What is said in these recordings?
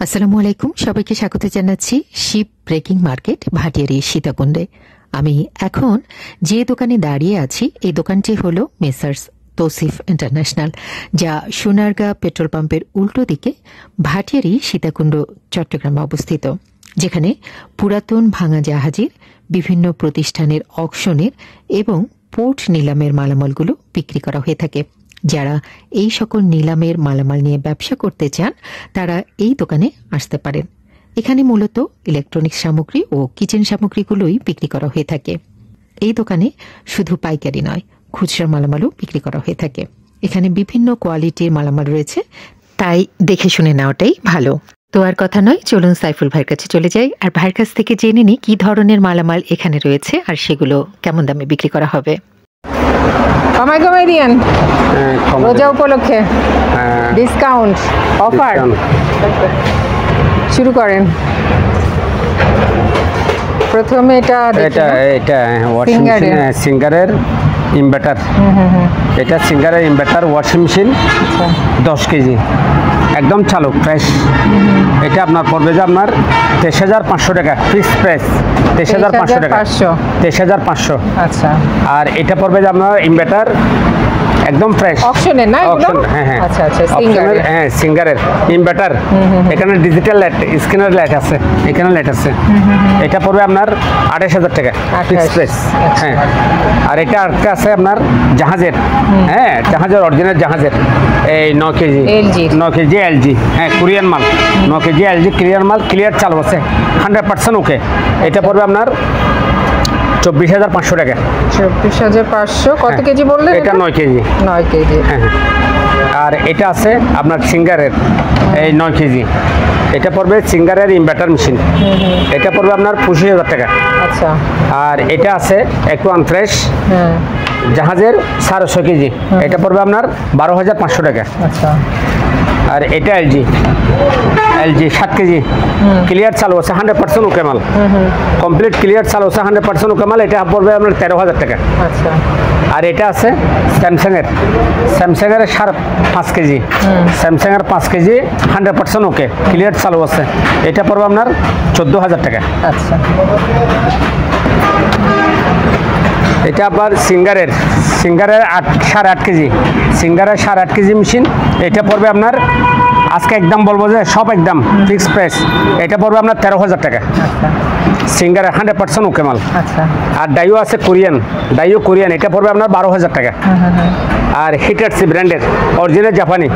আসসালামু আলাইকুম, সবাইকে স্বাগত জানাচ্ছি শিপ ব্রেকিং মার্কেট ভাটিয়ারি সীতাকুণ্ডে। আমি এখন যে দোকানে দাঁড়িয়ে আছি এই দোকানটি হল মেসার্স তৌসিফ ইন্টারন্যাশনাল, যা সোনারগাঁ পেট্রোল পাম্পের উল্টো দিকে ভাটিয়ারি সীতাকুণ্ড চট্টগ্রামে অবস্থিত, যেখানে পুরাতন ভাঙা জাহাজের বিভিন্ন প্রতিষ্ঠানের অকশনের এবং পোর্ট নিলামের মালামালগুলো বিক্রি করা হয়ে থাকে। যারা এই সকল নিলামের মালামাল নিয়ে ব্যবসা করতে চান তারা এই দোকানে আসতে পারেন। এখানে মূলত ইলেকট্রনিক্স সামগ্রী ও কিচেন সামগ্রীগুলোই বিক্রি করা হয়ে থাকে। এই দোকানে শুধু পাইকারি নয়, খুচরা মালামালও বিক্রি করা হয়ে থাকে। এখানে বিভিন্ন কোয়ালিটির মালামাল রয়েছে, তাই দেখে শুনে নেওয়াটাই ভালো। তো আর কথা নয়, চলুন সাইফুল ভাইয়ের কাছে চলে যাই আর ভাইয়ের কাছ থেকে জেনে নিই কি ধরনের মালামাল এখানে রয়েছে আর সেগুলো কেমন দামে বিক্রি করা হবে। কমাই দিয়েন রোজা উপলক্ষে ডিসকাউন্ট অফার শুরু করেন। প্রথমে এটা সিঙ্গারের ইনভার্টার, এটা সিঙ্গারের ইনভার্টার ওয়াশিং মেশিন 10 কেজি একদম চালু ফ্রেশ। এটা আপনার পড়বে যে আপনার 23,500 টাকা ফিক্স প্রাইস, 23,500 টাকা, 23,500। আচ্ছা, আর এটা পড়বে যে আপনার ইনভার্টার একদম ফ্রেশ অপশনের না এগুলো? হ্যাঁ আচ্ছা আচ্ছা, সিঙ্গারের, হ্যাঁ সিঙ্গারের ইনভার্টার। এখানে ডিজিটাল লাইট, স্ক্রিনের লাইট আছে, এখানে লাইট আছে। এটা পড়বে আপনার 28,000 টাকা ফিক্স প্রাইস। হ্যাঁ, আর এটা আরেকটা আছে আপনার জাহাজের, হ্যাঁ জাহাজের অরিজিনাল জাহাজের, এই 9 কেজি এলজি, হ্যাঁ কোরিয়ান মাল, 9 কেজি এলজি কোরিয়ান মাল, ক্লিয়ার চালু আছে 100% ওকে। এটা পড়বে আপনার 24,500 টাকা। 24,500। কত কেজি বললেন? এটা 9 কেজি। হ্যাঁ, আর এটা আছে আপনার সিঙ্গারের, এই 9 কেজি। এটা পড়বে সিঙ্গারের ইনভার্টার মেশিন, এটা পড়বে আপনার 25,000 টাকা। আচ্ছা, আর এটা আছে একটু আনফ্রেশ জাহাজের 650 কেজি, এটা পড়বে আপনার 12,500 টাকা। আচ্ছা, আর এটা এলজি 7 কেজি ক্লিয়ার চালু আছে 100% ওকে মাল, কমপ্লিট ক্লিয়ার চালু আছে 100% ওকে মাল, এটা পড়বে আপনার 13,000 টাকা। আচ্ছা, আর এটা আছে স্যামসাংয়ের 5.5 কেজি, স্যামসাংয়ের 5 কেজি 100% ওকে ক্লিয়ার চালু আছে, এটা পড়বে আপনার 14,000 টাকা। আচ্ছা, এটা আবার সিঙ্গারের 8.5 কেজি, সিঙ্গারের 8.5 কেজি মেশিন, এটা পড়বে আপনার আজকে একদম বলবো যে সব একদম ফিক্স প্রাইস, এটা পড়বে আপনার 13,000 টাকা। সিঙ্গারের 100% ওকে মাল। আচ্ছা, আর ডাইও আছে কোরিয়ান, এটা পড়বে আপনার 12,000 টাকা। আর হিটারসি ব্র্যান্ডের অরিজিনাল জাপানি,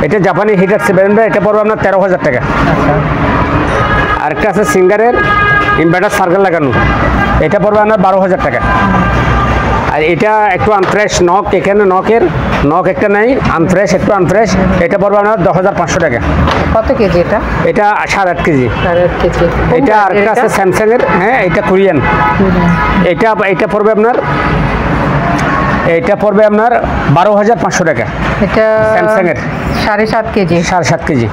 এটা জাপানি হিটারসি ব্র্যান্ডের, এটা পড়বে আপনার 13,000 টাকা। আর একটা আছে সিঙ্গারের ইনভার্টার সার্কেল লাগানো, এটা পড়বে আপনার 12,000 টাকা। আর এটা একটু আনফ্রেশ নক, এখানে নক একটা নাই, আনফ্রেশ একটু আনফ্রেশ, এটা পড়বে আপনার 10,500 টাকা। কত কেজি এটা? এটা 8.5 কেজি। এটা আরেকটা আছে স্যামসাংয়ের, হ্যাঁ এটা কোরিয়ান, এটা পড়বে আপনার 12,500 টাকা। এটা স্যামসাংয়ের 7.5 কেজি।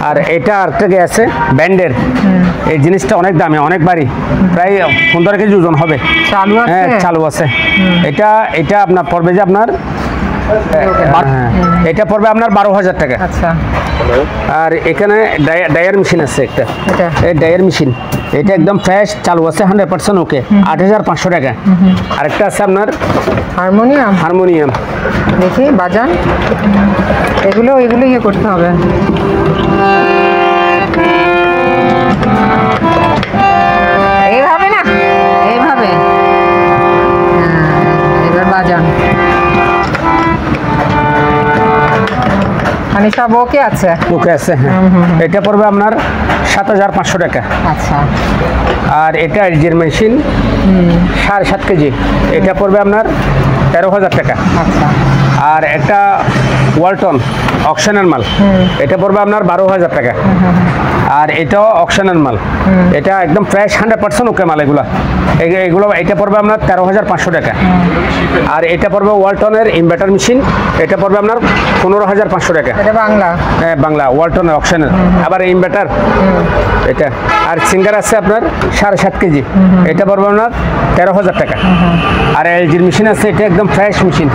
আর এটা আরেকটা আছে ব্র্যান্ডের, এই জিনিসটা অনেক দামি, অনেক ভারী, প্রায় 15 কেজি ওজন হবে, হ্যাঁ চালু আছে। এটা আপনার পড়বে যে আপনার এটা পড়বে আপনার 12,000 টাকা। আচ্ছা, আর এখানে ডায়ার মেশিন আছে একটা, এই ডায়ার মেশিন, এটা একদম ফ্রেশ চালু আছে 100% ওকে, 8,500 টাকা। আরেকটা আছে আপনার হারমোনিয়াম, দেখি বাজান, এগুলো ইয়ে করতে হবে। এইভাবে না, এইভাবে, এবার বাজান, মানে সব ওকে আছে? ওকে আছে, হ্যাঁ। এটা পড়বে আপনার 7,500 টাকা। আচ্ছা, আর এটা এলজির মেশিন 7.5 কেজি, এটা পড়বে আপনার 13,000 টাকা। আচ্ছা, আর একটা ওয়ালটন অকশনের মাল, এটা পড়বে আপনার 12,000 টাকা। আর এটাও অকশনের মাল, এটা একদম ফ্রেশ 100% ওকে মাল, এগুলো এটা পড়বে আপনার 13,500 টাকা। আর এটা পড়বে ওয়ালটনের ইনভার্টার মেশিন, এটা পড়বে আপনার 15,500 টাকা। এটা বাংলা, হ্যাঁ বাংলা, ওয়ালটনের অকশনের, আবার ইনভার্টার এটা। আর সিঙ্গার আছে আপনার 7.5 কেজি, এটা পড়বে আপনার 13,000 টাকা। আর এলজির মেশিন আছে, এটা একদম ফ্রেশ মেশিন,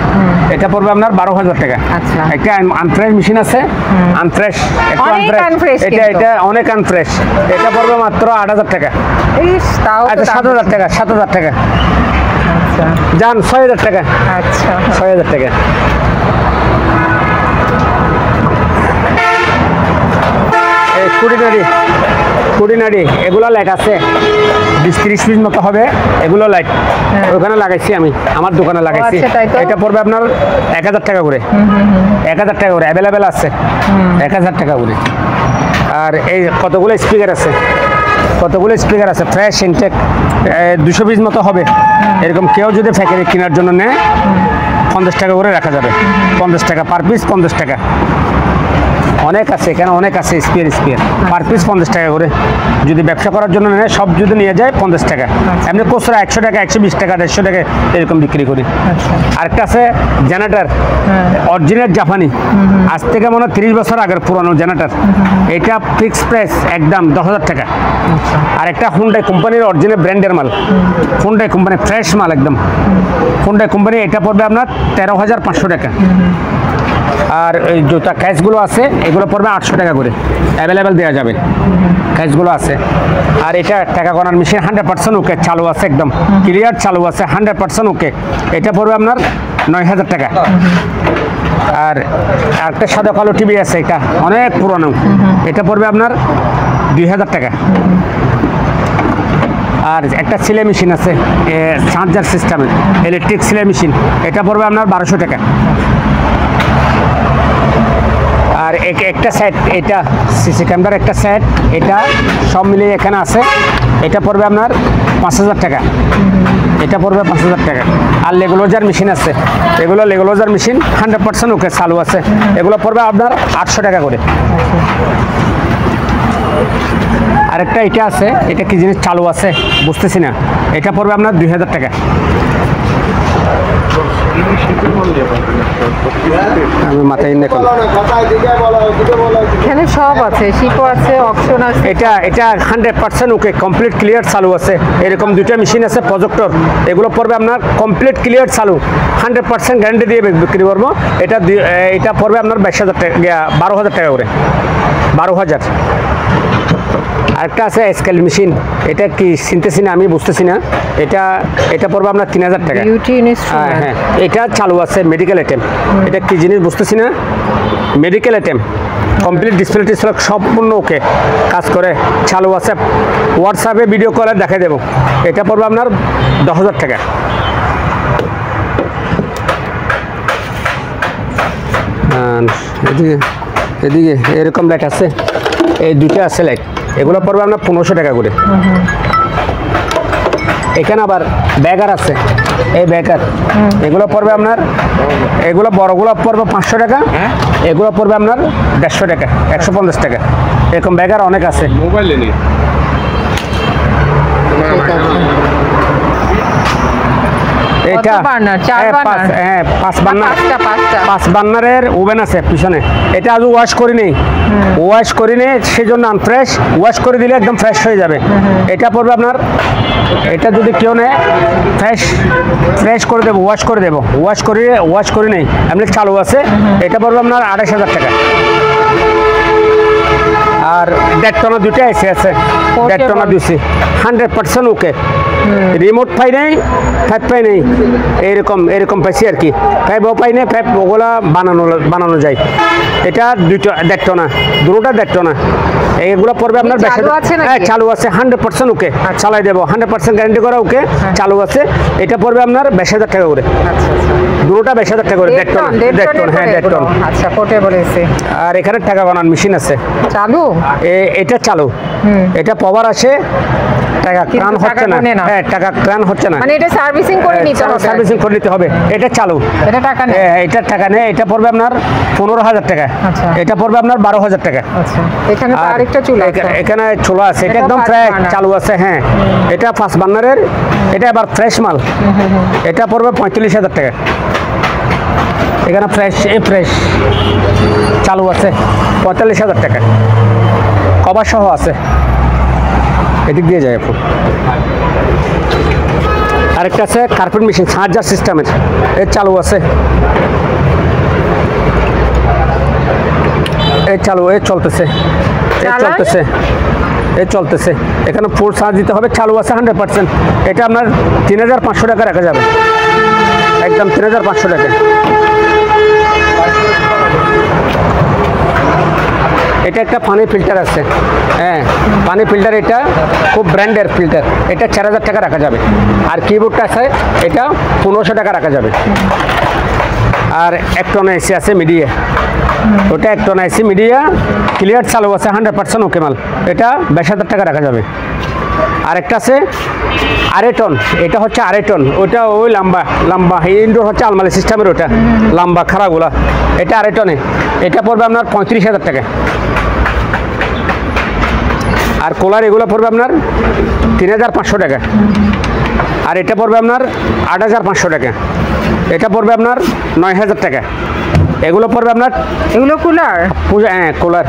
এটা পড়বে আপনার 12,000 টাকা। আচ্ছা, একটা আনফ্রেশ মেশিন আছে, আনফ্রেশ একটু অনেক আনফ্রেশ, unfresh এটা কিন্তু। এটা অনেক আনফ্রেশ। এটা পড়বে মাত্র 8,000 টাকা। ইস, তাও তো আচ্ছা দাম 7,000 টাকা, 7,000 টাকা আচ্ছা যান, 6,000 টাকা, আচ্ছা 6,000 টাকা। এই কুড়িনারি এগুলো লাইট আছে 20-30 পিস মতো হবে, এগুলো লাইট ওখানে লাগাইছি আমি, আমার দোকানে লাগাইছি। আচ্ছা, তাই তো? এটা পড়বে আপনার 1,000 টাকা করে, 1,000 টাকা করে অ্যাভেলেবেল আছে, 1,000 টাকা করে। আর এই কতগুলো স্পিকার আছে ফ্রেশ ইনটেক, 200 পিস মতো হবে এরকম। কেউ যদি ফ্যাক্টরি কেনার জন্য নেয় 50 টাকা করে রাখা যাবে, 50 টাকা পার পিস, 50 টাকা। অনেক আছে এখানে, অনেক আছে স্পিয়ার পার পিস 50 টাকা করে। যদি ব্যবসা করার জন্য নেয়, সব যদি নিয়ে যায় 50 টাকা। এমনি খুচরা 100 টাকা, 120 টাকা, 150 টাকা এরকম বিক্রি করি। আরেকটা আছে জেনারেটর, অরিজিনাল জাপানি, আজ থেকে মনে হয় 30 বছর আগের পুরানো জেনারেটর। এটা ফিক্সড প্রাইস একদম 10,000 টাকা। আর একটা হুন্ডাই কোম্পানির অরিজিনাল ব্র্যান্ডের মাল, হুন্ডাই কোম্পানি ফ্রেশ মাল একদম, হুন্ডাই কোম্পানি। এটা পড়বে আপনার 13,500 টাকা। আর এই জুতা ক্যাশগুলো আছে, এগুলো পড়বে 800 টাকা করে, অ্যাভেলেবেল দেওয়া যাবে, ক্যাশগুলো আছে। আর এটা টাকা গণার মেশিন 100% ওকে, চালু আছে একদম ক্লিয়ার, চালু আছে 100% ওকে। এটা পড়বে আপনার 9,000 টাকা। আর একটা সাদা কালো টিভি আছে, এটা অনেক পুরনো, এটা পড়বে আপনার 2,000 টাকা। আর একটা সেলাই মেশিন আছে চার্জার সিস্টেমের, ইলেকট্রিক সেলাই মেশিন, এটা পড়বে আপনার 1,200 টাকা। আর একটা সেট, এটা সিসি ক্যামেরার একটা সেট, এটা সব মিলিয়ে এখানে আছে, এটা পড়বে আপনার 5,000 টাকা। এটা পড়বে 5,000 টাকা। আর লেগুলোজার মেশিন আছে, এগুলো লেগুলোজার মেশিন 100% ওকে, চালু আছে, এগুলো পড়বে আপনার 800 টাকা করে। আরেকটা এটা আছে, এটা কি জিনিস চালু আছে বুঝতেছি না, এটা পড়বে আপনার 2,000 টাকা। আমি মাথায় নেই, এখানে সব আছে, শিপও আছে, অপশন আছে। এটা 100% ওকে, কমপ্লিট ক্লিয়ার চালু আছে। এরকম দুইটা মেশিন আছে প্রজেক্টর, এগুলো পড়বে আপনার কমপ্লিট ক্লিয়ার চালু, 100% গ্যারান্টি দিয়ে বিক্রি করবো। এটা পড়বে আপনার 22,000 টাকা, 12,000 টাকা করে, 12,000। আরেকটা আছে স্কেল মেশিন, এটা কি চিনতেছি না, আমি বুঝতেছি না। এটা পড়বে আপনার 3,000 টাকা। Beauty instrument. হ্যাঁ, এটা চালু আছে, মেডিকেল আইটেম। এটা কি জিনিস বুঝতেছি না, মেডিকেল আইটেম, কমপ্লিট ডিসপ্লে টিসপ্লে সম্পূর্ণ ওকে, কাজ করে, চালু আছে। হোয়াটসঅ্যাপে ভিডিও কলে দেখাই দেবো। এটা পড়বে আপনার 10,000 টাকা। এদিকে এরকম লাইট আছে, এই দুটো আছে লাইট, এগুলো পড়বে আপনার 1500 টাকা করে। এখানে আবার ব্যাগার আছে, এই ব্যাগার, এগুলো পড়বে আপনার, এগুলো বড়গুলো পড়বে 500 টাকা, এগুলো পড়বে আপনার 150 টাকা, 150 টাকা। এরকম ব্যাগার অনেক আছে। মোবাইলে নেই, এটা হ্যাঁ 5 বার্নারের ওভেন আছে পিছনে। এটা আজ ওয়াশ করি নেই, সেই জন্য আনফ্রেশ, ওয়াশ করে দিলে একদম ফ্রেশ হয়ে যাবে। এটা পড়বে আপনার, এটা যদি কেউ নেয় ফ্রেশ করে দেবো, ওয়াশ করে নেই, এমনি চালু আছে। এটা পড়বে আপনার 28,000 টাকা। আর 1.5 টনা দুটো এসে আছে, 1.5 টনা দিচ্ছি, 100% ওকে। রিমোট পাই নেই, 5 পাই নেই, এরকম পাইছি আর কি। 5ও পাই নেই, 5 ওগুলা বানানো যায়। এটা 1.5 টনা, দুটোটা 1.5 টনা। এইগুলো পড়বে আপনার চালু আছে, 100% ওকে, চালাই দেবো, 100% গ্যারান্টি করা ওকে, চালু আছে। এটা পড়বে আপনার 22,000 টাকা করে, দুটোটা 22,000 টাকা করে, 1.5 টন, হ্যাঁ 1.5 টন। আচ্ছা, কোটে বলেছে। আর এখানে টাকা গণার মেশিন আছে, চালু, এটা চালু, এটা পাওয়ার আসে, টাকা ক্রান হচ্ছে না, হ্যাঁ টাকা ক্রান হচ্ছে না, মানে এটা সার্ভিসিং করে নিতে হবে, সার্ভিসিং করে নিতে হবে। এটা চালু, এটা টাকা নেই, এটা টাকা নেই। এটা পড়বে আপনার 15,000 টাকা। আচ্ছা, এটা পড়বে আপনার 12,000 টাকা। আচ্ছা, এখানে তো আরেকটা চুলা আছে, এখানে চুলা আছে, এটা একদম ফ্রেশ চালু আছে। হ্যাঁ, এটা 5 বার্নারের, এটা আবার ফ্রেশ মাল। এটা পড়বে 45,000 টাকা। এখানে ফ্রেশ চালু আছে, 45,000 টাকা, কভার সহ আছে। এদিক দিয়ে যায় আপু। আরেকটা আছে কার্পেট মেশিন, চার্জার সিস্টেমের, এর চালু আছে। এই চালু, এই চলতেছে, এই চলতেছে, এই চলতেছে। এখানে ফুল চার্জ দিতে হবে, চালু আছে 100%। এটা আপনার 3500 টাকা রাখা যাবে, একদম 3500 টাকা। এটা একটা পানি ফিল্টার আছে, হ্যাঁ পানি ফিল্টার, এটা খুব ব্র্যান্ডের ফিল্টার, এটা 4000 টাকা রাখা যাবে। আর কিবোর্ডটা আছে, এটা 1500 টাকা রাখা যাবে। আর একটন এসি আছে মিডিয়া, ওটা একটন এসি মিডিয়া ক্লিয়ার চালু আছে, 100% ওকে মাল, এটা 22000 টাকা রাখা যাবে। আর একটা আছে আরেটন, এটা হচ্ছে আরেটন, ওটা ওই লম্বা লম্বা ইনডোর হচ্ছে আলমারি সিস্টেমের, ওটা লম্বা খারাপগুলা, এটা আরেটনে, এটা পড়বে আপনার 35000 টাকা। আর কোলার এগুলো পড়বে আপনার 3500 টাকা। আর এটা পড়বে আপনার 8500 টাকা। এটা পড়বে আপনার 9000 টাকা। এগুলো পড়বে আপনার, এগুলো কুলার? হ্যাঁ কুলার।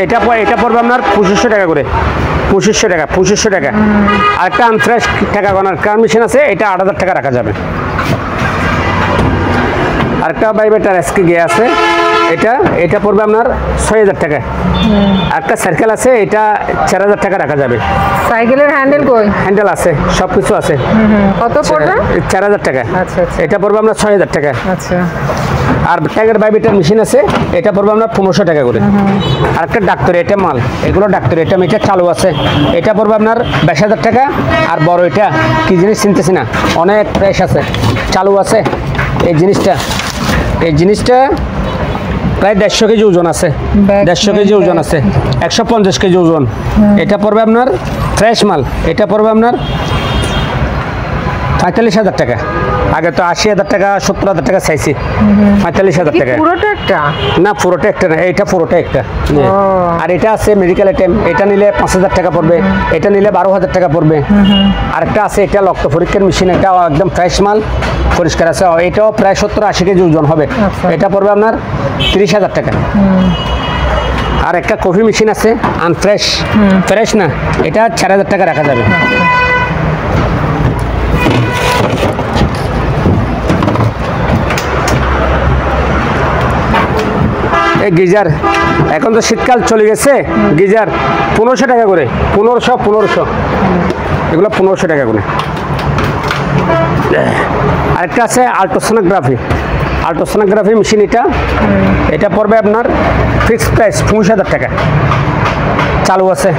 এটা পড়বে আপনার 2500 টাকা করে, 2500 টাকা, 2500 টাকা। আর একটা আনফ্রেশ টাকা গনার কার মেশিন আছে, এটা 8000 টাকা রাখা যাবে। আরেকটা বাইবেটার এসকে গিয়ে আছে, এটা পড়বে আপনার 6000 টাকা। একটা সাইকেল আছে, এটা 4000 টাকা রাখা যাবে। সাইকেলের হ্যান্ডেল কই? হ্যান্ডেল আছে, সব কিছু আছে। কত পড়বে? 4000 টাকা। আচ্ছা আচ্ছা, এটা পড়বে আপনার 6000 টাকা। আচ্ছা। আর টাইগার বাইবেটার মেশিন আছে, এটা পড়বে আপনার 1500 টাকা করে। আর একটা ডাক্তারি, এটা মাল, এগুলো ডাক্তারি, এটা মিটার চালু আছে, এটা পড়বে আপনার 22000 টাকা। আর বড় এটা কি জিনিস চিনতেছি না, অনেক ফ্রেশ আছে, চালু আছে। এই জিনিসটা প্রায় 150 কেজি ওজন আছে, 150 কেজি ওজন আছে, 150 কেজি ওজন। এটা পড়বে আপনার ফ্রেশ মাল, এটা পড়বে আপনার 45000 টাকা। আগে তো 80000 টাকা 70000 টাকা চাইছি, 45000 টাকা। পুরোটা একটা না, পুরোটা একটা না, এটা পুরোটা একটা। আর এটা আছে মেডিকেল আইটেম, এটা নিলে 5000 টাকা পড়বে, এটা নিলে 12000 টাকা পড়বে। আরেকটা আছে, এটা রক্ত পরীক্ষার মেশিন, এটা একদম ফ্রেশ মাল, পরিষ্কার আছে, এটাও প্রায় 70-80 কেজি ওজন হবে। এটা পড়বে আপনার 30000 টাকা। আর একটা কফি মেশিন আছে আনফ্রেশ, ফ্রেশ না, এটা 4000 টাকা রাখা যাবে। এই গিজার, এখন তো শীতকাল চলে গেছে, গিজার 1500 টাকা করে, 1500 এগুলো 1500 টাকা করে। আরেকটা আছে আল্ট্রাসোনোগ্রাফি মেশিন, এটা পড়বে আপনার ফিক্সড প্রাইস 25000 টাকা, চালু আছে,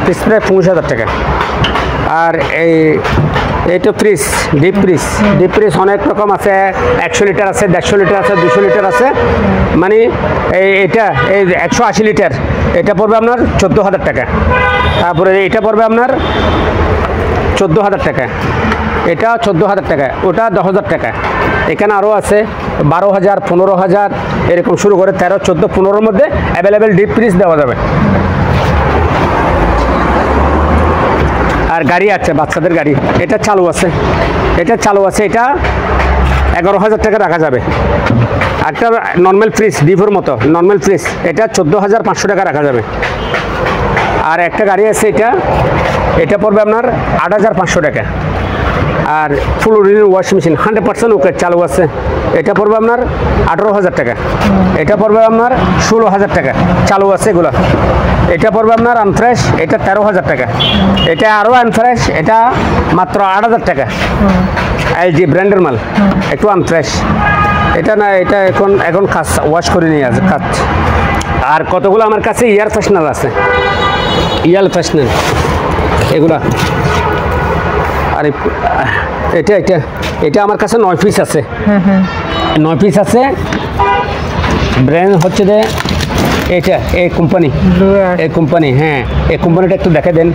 ফিক্সড প্রাইস 25000 টাকা। আর এইটা ফ্রিজ, ডিপ ফ্রিজ অনেক রকম আছে, 100 লিটার আছে, 150 লিটার আছে, 200 লিটার আছে, মানে এটা 180 লিটার, এটা পড়বে আপনার 14000 টাকা। তারপরে এটা পড়বে আপনার 14000 টাকা, এটা 14000 টাকা, ওটা 10000 টাকা। এখানে আরও আছে 12000, 15000 এরকম শুরু করে 13, 14, 15-র মধ্যে অ্যাভেলেবেল ডিপ ফ্রিজ দেওয়া যাবে। আর গাড়ি আছে, বাচ্চাদের গাড়ি, এটা চালু আছে, এটা 11000 টাকা রাখা যাবে। একটা নর্মাল ফ্রিজ, ডিভোর মতো নর্মাল ফ্রিজ, এটা 14500 টাকা রাখা যাবে। আর একটা গাড়ি আছে, এটা পড়বে আপনার 8500 টাকা। আর ফুল রিনিউ ওয়াশিং মেশিন 100% ওকে চালু আছে, এটা পড়বে আপনার 18000 টাকা। এটা পড়বে আপনার 16000 টাকা, চালু আছে এগুলো। এটা পড়বে আপনার আনফ্রেশ, এটা 13000 টাকা। এটা আরও আনফ্রেশ, এটা মাত্র 8000 টাকা। LG ব্র্যান্ডের মাল, একটু আনফ্রেশ, এটা না, এটা এখন কাজ ওয়াশ করে নিয়ে আছে কাজ। আর কতগুলো আমার কাছে এয়ার ফ্রেশনার আছে, এগুলা। আর এটা আমার কাছে 9 পিস আছে, 9 পিস আছে। ব্র্যান্ড হচ্ছে যে এই কোম্পানি, হ্যাঁ এই কোম্পানিটা একটু দেখে দেন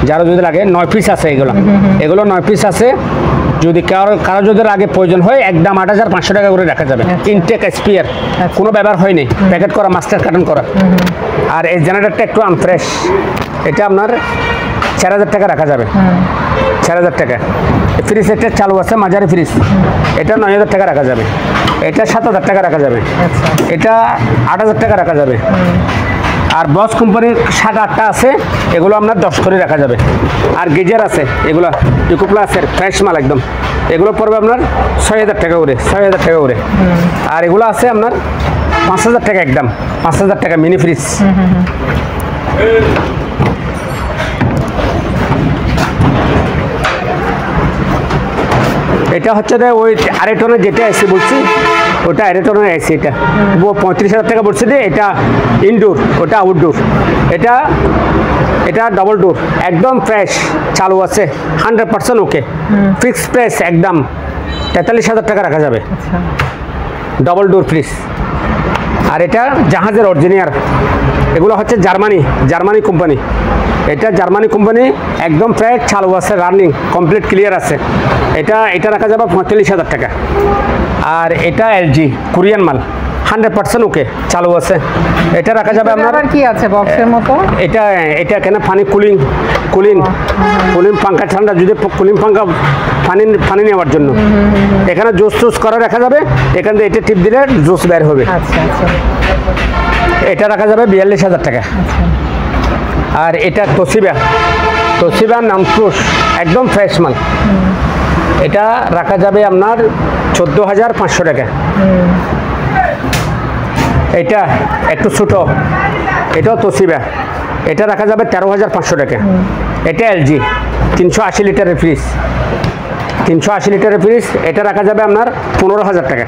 যারা যদি লাগে। 9 পিস আছে এগুলো 9 পিস আছে। যদি কারো যদি আগে প্রয়োজন হয়, একদম 8500 টাকা করে রাখা যাবে। ইনটেক স্পিয়ার, কোনো ব্যবহার হয়নি, প্যাকেট করা, মাস্টার কার্টন করা। আর এই জেনারেটরটা একটু আনফ্রেশ, এটা আপনার 4000 টাকা রাখা যাবে, 4000 টাকা। ফ্রিজ এটা চালু আছে, মাঝারি ফ্রিজ, এটা 9000 টাকা রাখা যাবে। এটা 7000 টাকা রাখা যাবে, এটা 8000 টাকা রাখা যাবে। আর বস কোম্পানির 7-8টা আছে, এগুলো আপনার 10 করে রাখা যাবে। আর গিজার আছে, এগুলো ইকোপ্লাসের ফ্রেশ মাল একদম, এগুলো পড়বে আপনার 6000 টাকা করে, 6000 টাকা করে। আর এগুলো আছে আপনার 5,000 টাকা একদম, 5,000 টাকা মিনি ফ্রিজ। এটা হচ্ছে যে ওই আড়াইটনের যেটা এসি বলছি, ওটা আড়াইটনের এসি, এটা 35,000 টাকা বলছি যে। এটা ইনডোর, ওটা আউটডোর। এটা এটা ডবল ডোর, একদম ফ্রেশ, চালু আছে, 100% ওকে, ফিক্সড প্রাইস একদম 43,000 টাকা রাখা যাবে, ডবল ডোর ফ্রিজ। আর এটা জাহাজের অরিজিনাল, এগুলো হচ্ছে জার্মানি কোম্পানি। এটা জার্মানি কোম্পানি, একদম ফ্রেশ, চালু আছে, রানিং কমপ্লিট ক্লিয়ার আছে। এটা রাখা যাবে 45,000 টাকা। আর এটা এলজি কোরিয়ান মাল, 100% ওকে, চালু আছে। এটা রাখা যাবে আপনার, কি আছে বক্সের মতো? এটা এখানে পানি কুলিং পাঙ্খা, ঠান্ডা যদি কুলিং পাঙ্খা পানি নেওয়ার জন্য। এখানে জুস করা রাখা যাবে, এখান থেকে এটা টিপ দিলে জুস বের হবে। এটা রাখা যাবে 42,000 টাকা। আর এটা তোশিবা নামফ্রুশ, একদম ফ্রেশ মাল। এটা রাখা যাবে আপনার 14,500 টাকা। এটা একটু ছোট, এটাও তোশিবা, এটা রাখা যাবে 13,500 টাকা। এটা এলজি 380 লিটারের ফ্রিজ, 380 লিটারের ফ্রিজ, এটা রাখা যাবে আপনার 15,000 টাকা।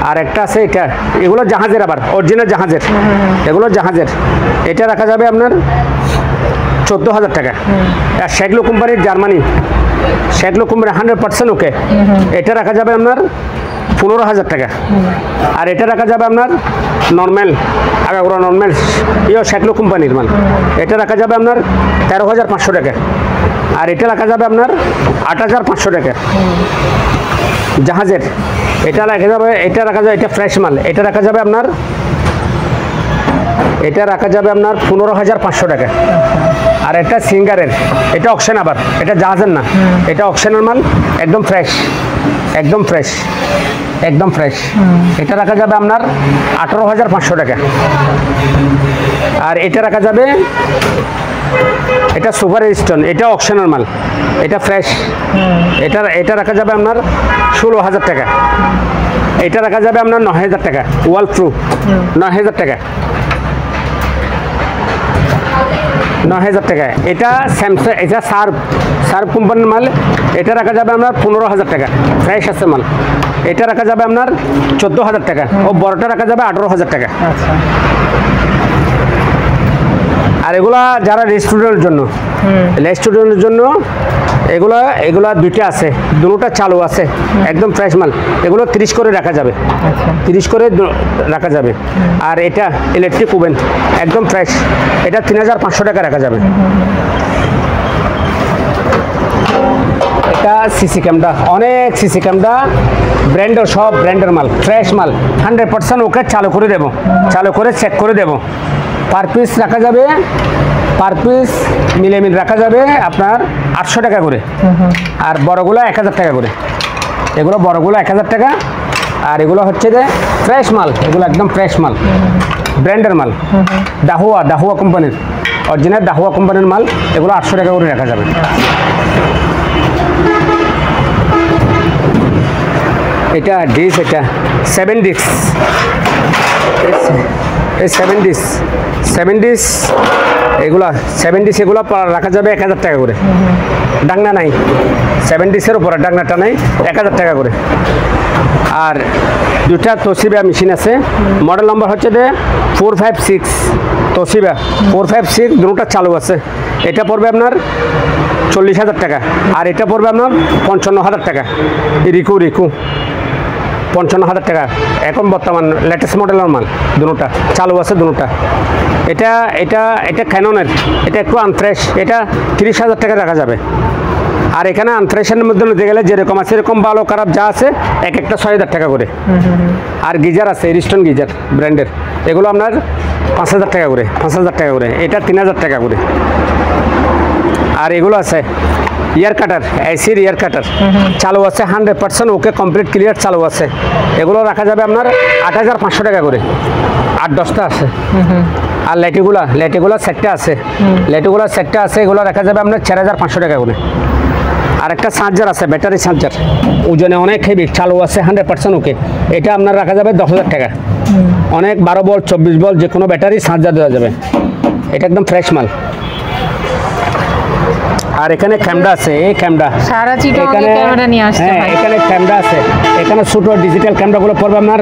আর একটা আছে এটা, এগুলো জাহাজের, আবার অরিজিনাল জাহাজের, এগুলো জাহাজের। এটা রাখা যাবে আপনার 14,000 টাকা। আর শেগলো কোম্পানির, জার্মানি শেগলো কোম্পানি, 100% ওকে, এটা রাখা যাবে আপনার 15,000 টাকা। আর এটা রাখা যাবে আপনার নর্মাল, আগাগোড়া নর্মাল, শেগলো কোম্পানির মাল, এটা রাখা যাবে আপনার 13,500 টাকা। আর এটা রাখা যাবে আপনার 8,500 টাকা জাহাজের। এটা রাখা যাবে, এটা ফ্রেশ মাল, এটা রাখা যাবে আপনার 15,500 টাকা। আর এটা সিঙ্গারের, এটা অকশন, আবার এটা জাহাজের না, এটা অকশনের মাল, একদম ফ্রেশ, একদম ফ্রেশ, একদম ফ্রেশ। এটা রাখা যাবে আপনার 18,500 টাকা। আর এটা রাখা যাবে, এটা সুপার স্টোন, এটা অকশনের মাল, এটা ফ্রেশ। এটা রাখা যাবে আপনার 16,000 টাকা। এটা রাখা যাবে আপনার 9,000 টাকা, ওয়াল প্রুফ, 9,000 টাকা, 9,000 টাকা। এটা স্যামসাং, এটা সার্ফ কোম্পানির মাল, এটা রাখা যাবে আপনার 15,000 টাকা, ফ্রেশ আছে মাল। এটা রাখা যাবে আপনার 14,000 টাকা। ও বড়টা রাখা যাবে 18,000 টাকা। আর এগুলা যারা রেস্টুরেন্টের জন্য এগুলা দুইটা আছে, দুটোটা চালু আছে, একদম ফ্রেশ মাল। এগুলো 30 করে রাখা যাবে, 30 করে রাখা যাবে। আর এটা ইলেকট্রিক ওভেন, একদম ফ্রেশ, এটা 3,500 টাকা রাখা যাবে। এটা সিসি ক্যামেরা, অনেক সিসি ক্যামেরা, ব্র্যান্ডের, সব ব্র্যান্ডের মাল, ফ্রেশ মাল, 100% ওকে, চালু করে দেবো, চালু করে চেক করে দেবো। পার পিস রাখা যাবে, পার পিস মিলে রাখা যাবে আপনার 800 টাকা করে। আর বড়গুলো 1,000 টাকা করে। এগুলো বড়গুলো 1,000 টাকা। আর এগুলো হচ্ছে যে ফ্রেশ মাল, এগুলো একদম ফ্রেশ মাল, ব্র্যান্ডের মাল, দাহুয়া কোম্পানির, অরিজিনাল দাহুয়া কোম্পানির মাল। এগুলো 800 টাকা করে রাখা যাবে। এটা ডিশ, এটা 7 ডিশ, এই 7 ডিশ এগুলা 7 ডিশ, এগুলো রাখা যাবে 1,000 টাকা করে। ডাংনা নাই, 7 ডিশের উপরে ডাংনাটা নাই, 1,000 টাকা করে। আর দুটা তোশিবা মেশিন আছে, মডেল নম্বর হচ্ছে যে 456, তোশিবা 456, দুটোটা চালু আছে। এটা পড়বে আপনার 40,000 টাকা। আর এটা পড়বে আপনার 55,000 টাকা। রিকু 55,000 টাকা, এখন বর্তমান লেটেস্ট মডেলের মাল, দুটোটা চালু আছে, দুটোটা। এটা ক্যাননের, এটা একটু আনফ্রেশ, এটা 30,000 টাকা রাখা যাবে। আর এখানে আনফ্রেশের মধ্যে নিতে গেলে যেরকম আছে এরকম ভালো খারাপ যা আছে, একটা 6,000 টাকা করে। আর গিজার আছে, রিস্টন গিজার ব্র্যান্ডের, এগুলো আপনার 5,000 টাকা করে, 5,000 টাকা করে। এটা 3,000 টাকা করে। আর এগুলো আছে ইয়ার কাটার, এসির ইয়ার কাটার, চালু আছে, 100% ওকে, কমপ্লিট ক্লিয়ার, চালু আছে। এগুলো রাখা যাবে আপনার 8,500 টাকা করে। 8-10টা আছে। আর লেটিগুলা সেটটা আছে, এগুলো রাখা যাবে আপনার 4,500 টাকা করে। আর একটা চার্জার আছে, ব্যাটারি চার্জার, ওজনে অনেক হেভি, চালু আছে, 100% ওকে, এটা আপনার রাখা যাবে 10,000 টাকা। অনেক 12 ভোল্ট 24 ভোল্ট যে কোনো ব্যাটারি চার্জার দেওয়া যাবে। এটা একদম ফ্রেশ মাল। আর এখানে ক্যামেরা আছে, এই ক্যামেরা সারা চিটাগাং ক্যামেরা নিয়ে আসছে। হ্যাঁ, এখানে ক্যামেরা আছে। এখানে ছোট ডিজিটাল ক্যামেরাগুলো পড়বে আপনার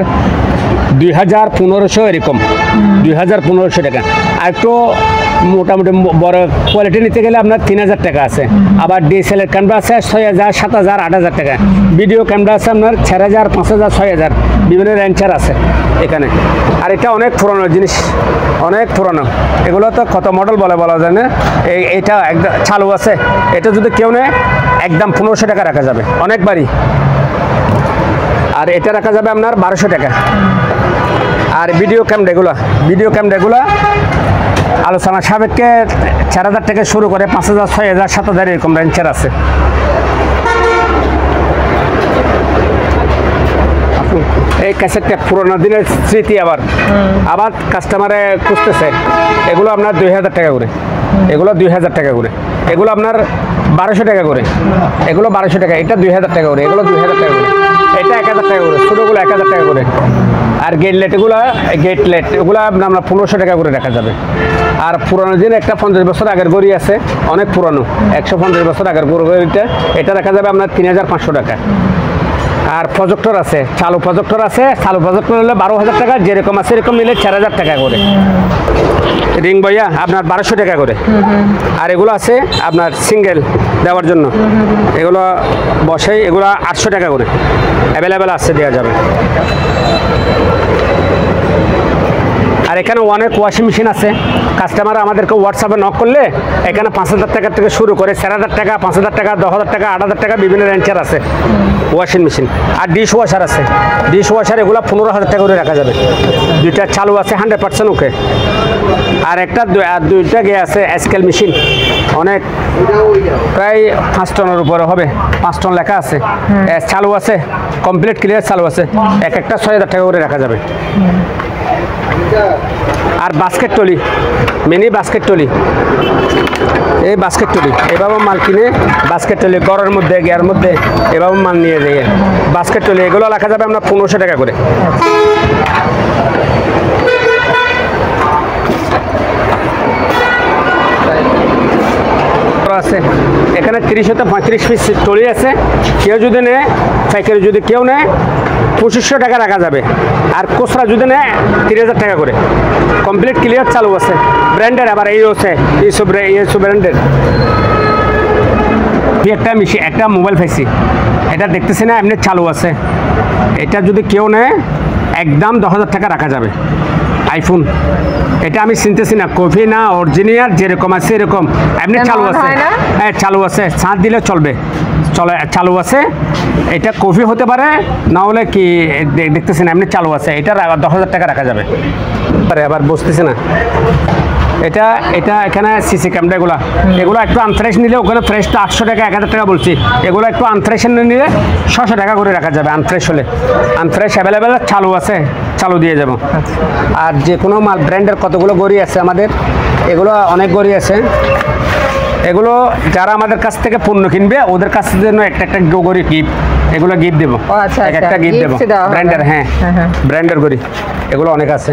2500 এরকম, 2500 টাকা। আর একটু মোটামুটি বড় কোয়ালিটি নিতে গেলে আপনার 3000 টাকা আছে। আবার ডিএসএলআর ক্যামেরা আছে 6000, 7000, 8000 টাকা। ভিডিও ক্যামেরা আছে আপনার 4000, 5000, 6000, বিভিন্ন রেঞ্জের আছে এখানে। আর এটা অনেক পুরনো জিনিস, অনেক পুরনো। এগুলো তো কত মডেল বলা যায় না। এটা একদম চালু আছে। এটা যদি কেউ নেয় একদম 1500 টাকা রাখা যাবে, অনেক বাড়ি। আর এটা রাখা যাবে আপনার 1200 টাকা। আর ভিডিও ক্যামেরাগুলো আলোচনা সাপেক্ষে 4000 থেকে শুরু করে 5000, 6000, 7000 এরকম রেঞ্জের আছে। এই ক্যাসেটটা পুরোনো দিনের স্মৃতি আবার কাস্টমারে খুঁজতেছে। এগুলো আপনার 2000 টাকা করে, এগুলো 2000 টাকা করে, এগুলো আপনার 1200 টাকা করে, এগুলো 1200 টাকা, এটা 2000 টাকা করে, এগুলো 2000 টাকা করে, এটা 1000 টাকা করে, ছোটোগুলো 1000 টাকা করে। আর গেট লাইট এগুলো আমরা 1500 টাকা করে রাখা যাবে। আর পুরোনো দিন একটা 50 বছর আগের গড়ি আছে, অনেক পুরনো, 150 বছর আগের গড়িটা, এটা রাখা যাবে আপনার 3500 টাকা। আর প্রজেক্টর আছে, চালু প্রজেক্টর হলে 12000 টাকা, যেরকম আছে এরকম নিলে 4000 টাকা করে। রিং বইয়া আপনার 1200 টাকা করে। আর এগুলো আছে আপনার সিঙ্গেল দেওয়ার জন্য, এগুলো বসে, এগুলো 800 টাকা করে অ্যাভেলেবেল আছে, দেওয়া যাবে। আর এখানে অনেক ওয়াশিং মেশিন আছে। কাস্টমার আমাদেরকে হোয়াটসঅ্যাপে নক করলে এখানে 5000 টাকা থেকে শুরু করে 4000 টাকা, 5000 টাকা, 10000 টাকা, 8000 টাকা বিভিন্ন রেঞ্জের আছে ওয়াশিং মেশিন। আর ডিশ ওয়াশার আছে, এগুলো 15000 টাকা করে রাখা যাবে। দুইটা চালু আছে, 100% ওকে। আর দুইটা গিয়ে আছে স্কেল মেশিন, অনেক প্রায় 5 টনের উপরে হবে, 5 টন লেখা আছে, চালু আছে, কমপ্লিট ক্লিয়ার চালু আছে। একটা 6000 টাকা করে রাখা যাবে। আর basket trolley, mini basket trolley, এই বাস্কেট টলি এভাবে মাল কিনে বাস্কেট টলি ঘরের মধ্যে গিয়ার মধ্যে এভাবে মাল নিয়ে যায় বাস্কেট টলি, এগুলো রাখা যাবে আমরা 1500 টাকা করে। আছে এখানে 30 থেকে 35 পিস টলি আছে। কেউ যদি নেয়, পাইকারি যদি কেউ নেয় 2500 টাকা রাখা যাবে। আর খুচরা যদি নেয় 3000 টাকা করে। কমপ্লিট ক্লিয়ার চালু আছে, ব্র্যান্ডের। আবার এই আছে এইসব ব্র্যান্ডের। একটা মোবাইল পাইছি, এটা দেখতেছি না, এমনি চালু আছে। এটা যদি কেউ নেয় একদম 10000 টাকা রাখা যাবে। আইফোন, এটা আমি চিনতেছি না, কপি না অরিজিনাল, যেরকম আছে এরকম এমনি চালু আছে। হ্যাঁ চালু আছে, ছাঁচ দিলে চলবে, চালু আছে। এটা কপি হতে পারে, না হলে কি দেখতেছি না, এমনি চালু আছে। এটা 10000 টাকা রাখা যাবে। আবার বুঝতেছি না, এটা এখানে সিসি ক্যামেরা এগুলো একটু আনফ্রেশ নিলে, ওখানে ফ্রেশটা 800 টাকা, 1000 টাকা বলছি। এগুলো একটু আনফ্রেশ নিলে 600 টাকা করে রাখা যাবে। আনফ্রেশ হলে, আনফ্রেশ অ্যাভেলেবেল, চালু আছে, চালু দিয়ে যাব। আর যে কোনো মাল ব্র্যান্ডের কতগুলো গড়ি আছে আমাদের, এগুলো অনেক গড়ি আছে। এগুলো যারা আমাদের কাছ থেকে পণ্য কিনবে ওদের কাছ জন্য একটা গড়ি গিফট, এগুলো গিফট দেবো, একটা গিফট দেবো ব্র্যান্ডের। হ্যাঁ ব্র্যান্ডের গড়ি এগুলো অনেক আছে।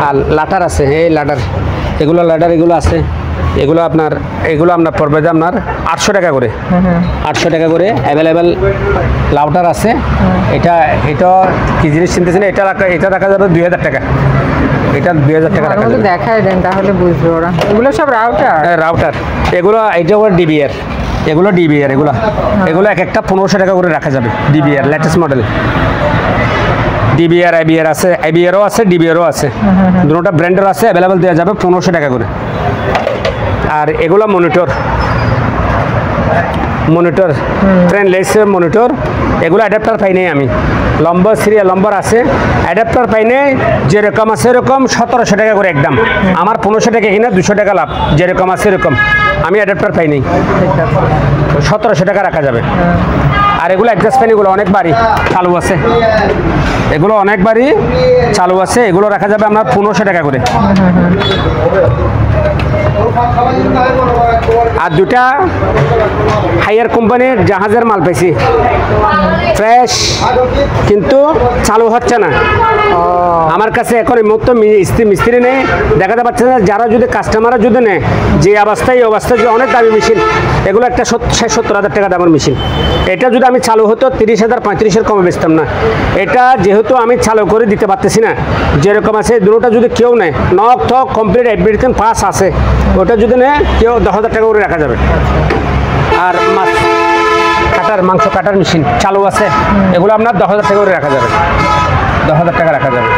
আর লাটার আছে, এই লাটার, এগুলো আছে। এগুলো আপনার পড়বে যে আপনার 800 টাকা করে, 800 টাকা করে অ্যাভেলেবেল লাউটার আছে। এটা কি জিনিস চিনতেছি না, এটা রাখা যাবে 2000 টাকা। এটা 2000 টাকা রাখা যাবে। দেখাই দেন তাহলে বুঝবো ওরা। এগুলো সব রাউটার, রাউটার। এটা হলো ডিবিআর, এগুলো একটা 1500 টাকা করে রাখা যাবে। DVR latest model, DVR, IVR আছে, আইবিআরও আছে, ডিবিআরও আছে। দুটোটা ব্র্যান্ডের আছে, অ্যাভেলেবেল দেওয়া যাবে 1500 টাকা করে। আর এগুলো মনিটর ফ্রেন্ডলেস মনিটর, এগুলো অ্যাডাপ্টার পাই নাই আমি। সিরিয়াল নম্বর আছে, অ্যাডাপ্টার পাই নাই। যেরকম আছে এরকম 1700 টাকা করে একদম। আমার 1500 টাকা কিনা 200 টাকা লাভ। যেরকম আছে এরকম, আমি অ্যাডাপ্টার পাই নাই, 1700 টাকা রাখা যাবে। আর এগুলো অ্যাডজাস্ট ফ্যান, এগুলো অনেক বাড়ি চালু আছে, এগুলো রাখা যাবে আপনার 1500 টাকা করে। আর দুটা হাইয়ার কোম্পানির জাহাজের মাল পাইছি, ফ্রেশ, কিন্তু চালু হচ্ছে না। আমার কাছে এখন এই মুহূর্তে মিস্ত্রি নেই, দেখাতে পাচ্ছে না। যারা যদি কাস্টমাররা যদি নেয়, যে অবস্থায় এই অবস্থায় যে অনেক দামি মেশিন, এগুলো একটা 70,000 টাকা দামের মেশিন। এটা যদি আমি চালু হতো 30,000 35,000 কমে বেচতাম না। এটা যেহেতু আমি চালু করে দিতে পারতেছি না, যেরকম আছে দুটোটা যদি কেউ নেয়, নখ থক কমপ্লিট এভরিথিং পাস আছে, ওটা যদি নেয় কেউ 10,000 টাকা করে রাখা যাবে। আর মাংস কাটার মেশিন চালু আছে, এগুলো আপনার 10,000 টাকা করে রাখা যাবে, 10,000 টাকা রাখা যাবে।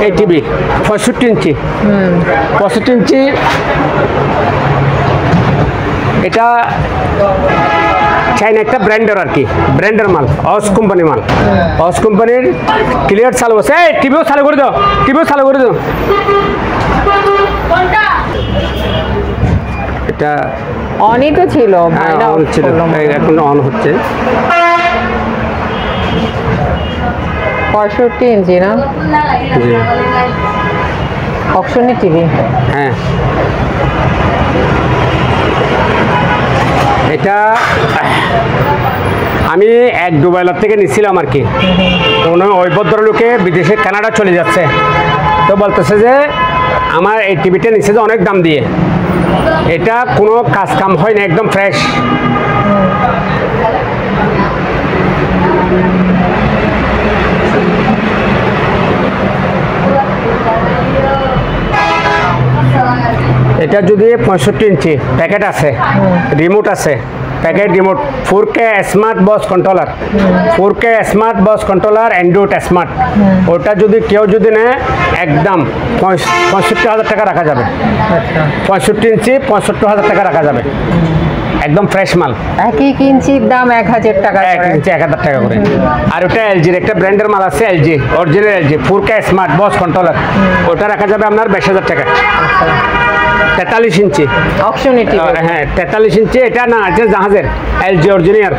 এই টিভি 65 ইঞ্চি, 65 ইঞ্চি, এটা চাইনা একটা ব্র্যান্ডের আর কি, ব্র্যান্ডের মাল, অস কোম্পানি মাল, অস কোম্পানির ক্লিয়ার চালু আছে। এই টিভিও চালু করে দাও, টিভিও চালু করে দাও। এটা অনই তো ছিল, অন ছিল, এখন অন হচ্ছে। 65 ইঞ্চি না, অপশনের টিভি। হ্যাঁ, এটা আমি এক দুবাইলার থেকে নিচ্ছিলাম আর কি। ওই ভদ্রলোকে বিদেশে কানাডা চলে যাচ্ছে, তো বলতেছে যে আমার এই টিভিটা নিচ্ছে যে অনেক দাম দিয়ে, এটা কোনো কাজ কাম হয় না, একদম ফ্রেশ। এটা যদি 65 ইঞ্চি প্যাকেট আছে, রিমোট আছে, packet remote, 4K smart box controller, 4K smart box controller Android smart, ওটা যদি কেউ যদি নেয় একদম 65,000 টাকা রাখা যাবে। 65 ইঞ্চি 65,000 টাকা রাখা যাবে, একদম ফ্রেশ মাল। এক ইঞ্চির দাম 1,000 টাকা, 1 ইঞ্চি 1,000 টাকা করে। আর ওটা এলজির একটা ব্র্যান্ডের মাল আছে, LG original LG 4K smart box controller, ওটা রাখা যাবে আপনার 22,000 টাকা। 43 ইঞ্চি অপশনের টিভি, হ্যাঁ 43 ইঞ্চি, এটা না আছে জাহাজের, এলজি অরিজিনাল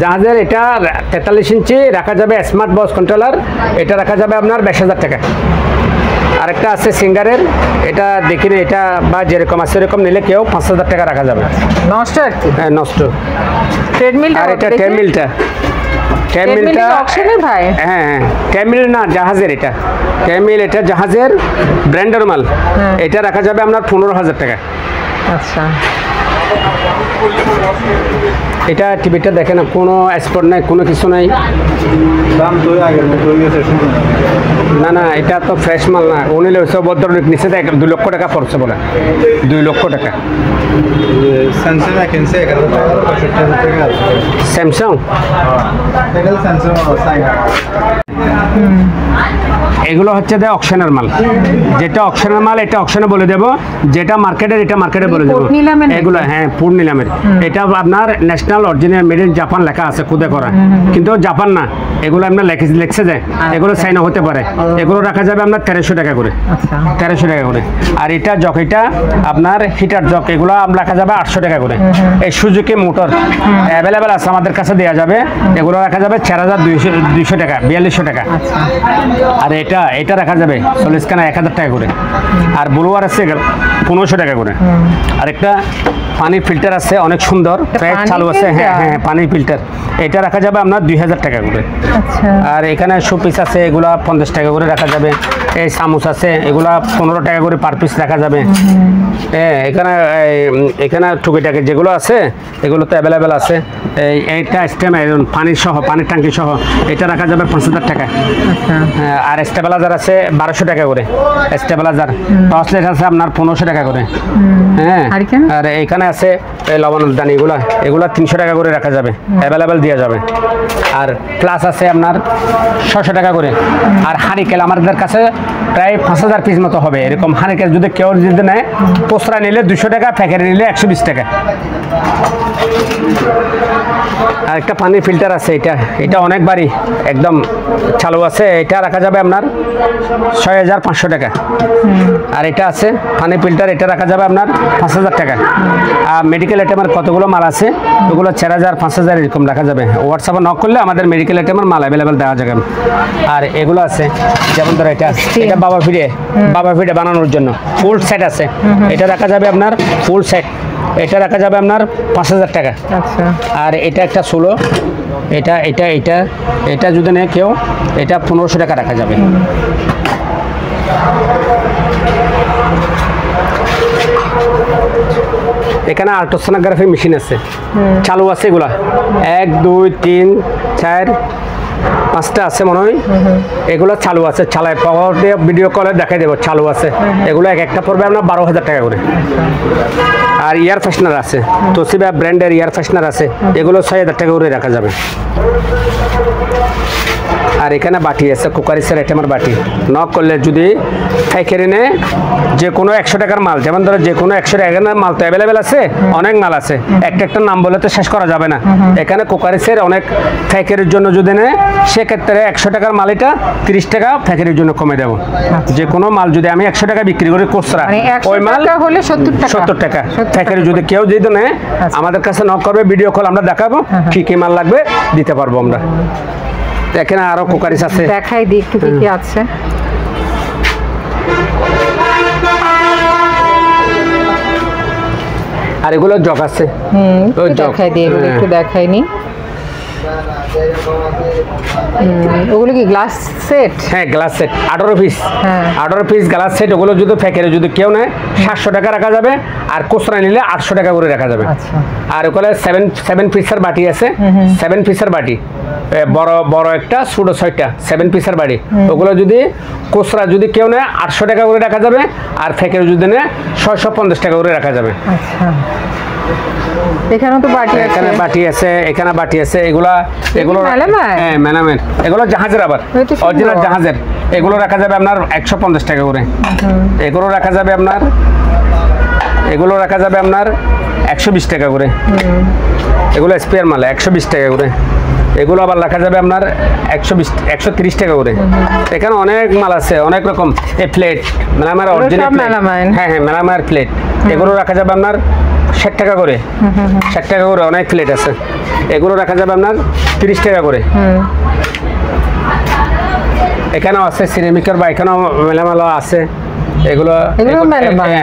জাহাজের, এটা 43 ইঞ্চি রাখা যাবে স্মার্ট বক্স কন্ট্রোলার, এটা রাখা যাবে আপনার 22,000 টাকা। আরেকটা আছে সিঙ্গারের, এটা দেখিনি, এটা বা যেরকম আছে এরকম নিলে কেউ 5,000 টাকা রাখা যাবে। নষ্ট আর কি, হ্যাঁ নষ্ট। ট্রেডমিল, আর এটা ট্রেডমিলটা, ট্রেডমিলটা অপশনের ভাই, হ্যাঁ হ্যাঁ ট্রেডমিল না জাহাজের, এটা ট্রেডমিল, এটা জাহাজের ব্র্যান্ডের মাল, এটা রাখা যাবে আপনার 15,000 টাকা। আচ্ছা, এটা টিভিটা দেখে না, কোনো স্পট নাই, কোনো কিছু নাই, দাম তো আগের মতো হয়ে গেছে। না না এটা তো ফ্রেশ মাল না। উনি ওইসব ভদ্রলোক নিচে 2 লক্ষ টাকা পড়ছে বলে, 2 লক্ষ টাকা। স্যামসাং কিনছে 11,000 টাকা, স্যামসাং, এটা স্যামসাং এগুলো হচ্ছে যে অকশনের মাল, যেটা অকশনের মাল এটা অকশনে বলে দেবো, যেটা মার্কেটের এটা মার্কেটে বলে দেবো। এগুলো হ্যাঁ পুর নিলামের, এটা আপনার national original made in Japan লেখা আছে, খুদে করা, কিন্তু জাপান না, এগুলো আপনার লেখছে যায়, এগুলো চাইনা হতে পারে। এগুলো রাখা যাবে আপনার 1300 টাকা করে, 1300 টাকা করে। আর এটা জক, এটা আপনার হিটার জক, এগুলো রাখা যাবে 800 টাকা করে। এই সুজুকি মোটর অ্যাভেলেবেল আছে আমাদের কাছে, দেওয়া যাবে, এগুলো রাখা যাবে 4,200 টাকা, 4,200 টাকা। আর এটা রাখা যাবে 40 খানা 1,000 টাকা করে। আর ব্লুয়ার আছে 1500 টাকা করে। আর একটা পানির ফিল্টার আছে অনেক সুন্দর, প্রায় চালু আছে, হ্যাঁ হ্যাঁ পানির ফিল্টার, এটা রাখা যাবে আপনার 2,000 টাকা করে। আর এখানে শোপিস আছে, এগুলা 50 টাকা করে রাখা যাবে। এই চামচ আছে, এগুলা 15 টাকা করে পার পিস রাখা যাবে। এখানে টুকিটাকি যেগুলো আছে এগুলো তো অ্যাভেলেবেল আছে। এইটা স্টেম আয়রন পানির সহ, পানির ট্যাঙ্কি সহ, এটা রাখা যাবে 5,000 টাকা। আর স্টেবিলাইজার আছে 1200 টাকা করে, স্টেবিলাইজার। টর্চ লাইট আছে আপনার 1500 টাকা করে। হ্যাঁ, আর এখানে আছে লবণের দানি, এগুলা 300 টাকা করে রাখা যাবে, অ্যাভেলেবেল দেওয়া যাবে। আর প্লাস আছে আপনার 600 টাকা করে। আর হারিকেল আমাদের কাছে প্রায় 5,000 পিস মতো হবে, এরকম হারিকেল যদি কেউ যদি নেয়, পোস্টরা নিলে 200 টাকা, প্যাকেটে নিলে 120 টাকা। আর একটা পানির ফিল্টার আছে, এটা অনেক বাড়ি একদম চালু আছে, এটা রাখা যাবে আপনার 6,500 টাকা। আর এটা আছে পানির ফিল্টার, এটা রাখা যাবে আপনার 5,000 টাকা। আর মেডিকেল আইটেমের কতগুলো মাল আছে, ওগুলো 4,000 5,000 এরকম রাখা যাবে। হোয়াটসঅ্যাপে নক করলে আমাদের মেডিকেল আইটেমের মাল অ্যাভেলেবেল দেওয়া যাবে। আর এগুলো আছে, যেমন ধরো এটা আছে, স্টিম এটা বাবা ফিরে বানানোর জন্য ফুল সেট আছে। এটা রাখা যাবে আপনার ফুল সেট, এটা রাখা যাবে আপনার 5,000 টাকা। আচ্ছা আর এটা একটা 16, এটা এটা এটা এটা যদি নেয় কেউ এটা 1500 টাকা রাখা যাবে। এখানে আল্ট্রাসোনোগ্রাফি মেশিন আছে, চালু আছে এগুলা 1 2 3 4 5টা আছে মনে হয়। এগুলো চালু আছে, চালায় পাওয়ার দিয়ে ভিডিও কলে দেখাই দেবো চালু আছে। এগুলো এক একটা পড়বে আপনার 12,000 টাকা করে। আর এয়ার ফ্রেশনার আছে, তোশিবা ব্র্যান্ডের এয়ার ফ্রেশনার আছে, এগুলো 6,000 টাকা করে রাখা যাবে। আর এখানে বাটি আছে, কুকারিসের আইটেমের বাটি। নক করলে যদি পাইকারি নেয় যে কোনো 100 টাকার মাল, যেমন ধরো যে কোনো 100 টাকার মাল তো অ্যাভেলেবেল আছে, অনেক মাল আছে, একটা নাম বলে তো শেষ করা যাবে না। এখানে কুকারিসের অনেক পাইকারির জন্য যদি নেয় সেক্ষেত্রে 100 টাকার মাল এটা 30 টাকা পাইকারির জন্য কমে দেবো। যে কোনো মাল যদি আমি 100 টাকা বিক্রি করি খুচরা, ওই মাল হলে 70 টাকা পাইকারি। যদি কেউ যদি নেয় আমাদের কাছে নক করবে, ভিডিও কল আমরা দেখাবো কি কি মাল লাগবে দিতে পারবো আমরা। এখানে আরো কুকারিস আছে, দেখাই দিই একটু কি কি আছে। আর এগুলো জগ আছে, ওই জগ দেখাই দিই, এগুলো একটু দেখাইনি। ওগুলো কি গ্লাস সেট? হ্যাঁ গ্লাস সেট 18 পিস, হ্যাঁ 18 পিস গ্লাস সেট। ওগুলো যদি প্যাকেটে যদি কেউ নেয় 700 টাকা রাখা যাবে, আর খুচরা নিলে 800 টাকা করে রাখা যাবে। আচ্ছা আর ওখানে 7 পিসের বাটি আছে, 7 পিসের বাটি, বড় বড় একটা ছোট 6টা 7 পিসের বাটি। ওগুলো যদি খুচরা যদি কেউ নেয় 800 টাকা করে রাখা যাবে, আর প্যাকেটে যদি নেয় 650 টাকা করে রাখা যাবে। আচ্ছা এখানেও তো বাটি আছে, এখানে বাটি আছে, এখানে বাটি আছে। এগুলো মেলামাইন? হ্যাঁ মেলামাইন, এগুলো জাহাজের, আবার অরিজিনাল জাহাজের। এগুলো রাখা যাবে আপনার 150 টাকা করে। এগুলো রাখা যাবে আপনার 120 টাকা করে। এগুলো স্পেয়ার মাল 120 টাকা করে। এগুলো আবার রাখা যাবে আপনার 130 টাকা করে। এখানে অনেক মাল আছে, অনেক রকম। এই প্লেট মেলামাইন অরিজিনাল, হ্যাঁ হ্যাঁ মেলামাইন প্লেট, এগুলো রাখা যাবে আপনার 60 টাকা করে। 60 টাকা করে অনেক প্লেট আছে। এগুলো রাখা যাবে আপনার 30 টাকা করে। এখানেও আছে সিরামিকের, বা এখানেও মেলামালা আছে। এগুলো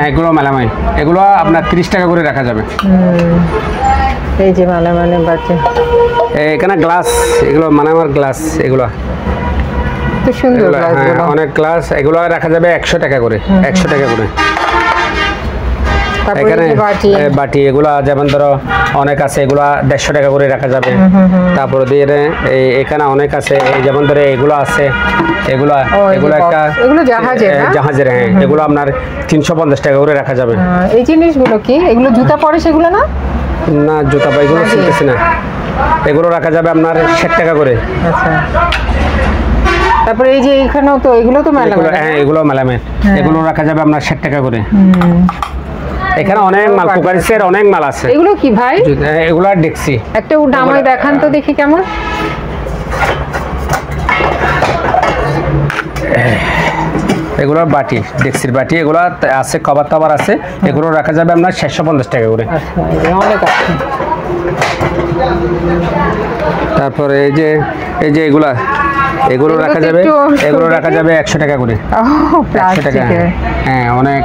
এগুলো মেলামাইন, এগুলো আপনার 30 টাকা করে রাখা যাবে। এই যে মেলামাইনের বাটি, এখানে গ্লাস, এগুলো মানামার গ্লাস, এগুলো তো সুন্দর গ্লাসগুলো, অনেক গ্লাস। এগুলো রাখা যাবে 100 টাকা করে, 100 টাকা করে। এখানে বাটি এগুলা যেমন ধরো অনেক আছে, এগুলা 150 টাকা করে রাখা যাবে। তারপরে দিয়ে এখানে অনেক আছে, যেমন ধরে এগুলো আছে, এগুলো একটা জাহাজের, হ্যাঁ এগুলো আপনার 350 টাকা করে রাখা যাবে। এই জিনিসগুলো কি এগুলো জুতা পরে সেগুলো না? না জুতা বা এগুলো চিনতেছি না। এগুলো রাখা যাবে আপনার 60 টাকা করে। আচ্ছা তারপরে এই যে এখানেও তো এগুলো তো মেলামাইন, হ্যাঁ এগুলো মেলামাইন, এগুলো রাখা যাবে আপনার 60 টাকা করে। এখানে অনেক মাল, কুকারিসের অনেক মাল আছে। এগুলো কি ভাই? এগুলো ডেক্সি। একটা নামাই দেখান তো দেখি কেমন। এগুলো বাটি, ডেক্সির বাটি, এগুলো আছে, কভার টভার আছে। এগুলো রাখা যাবে আপনার 650 টাকা করে। অনেক আছে। তারপরে এই যে এগুলো রাখা যাবে, 100 টাকা করে। 100 টাকা, হ্যাঁ অনেক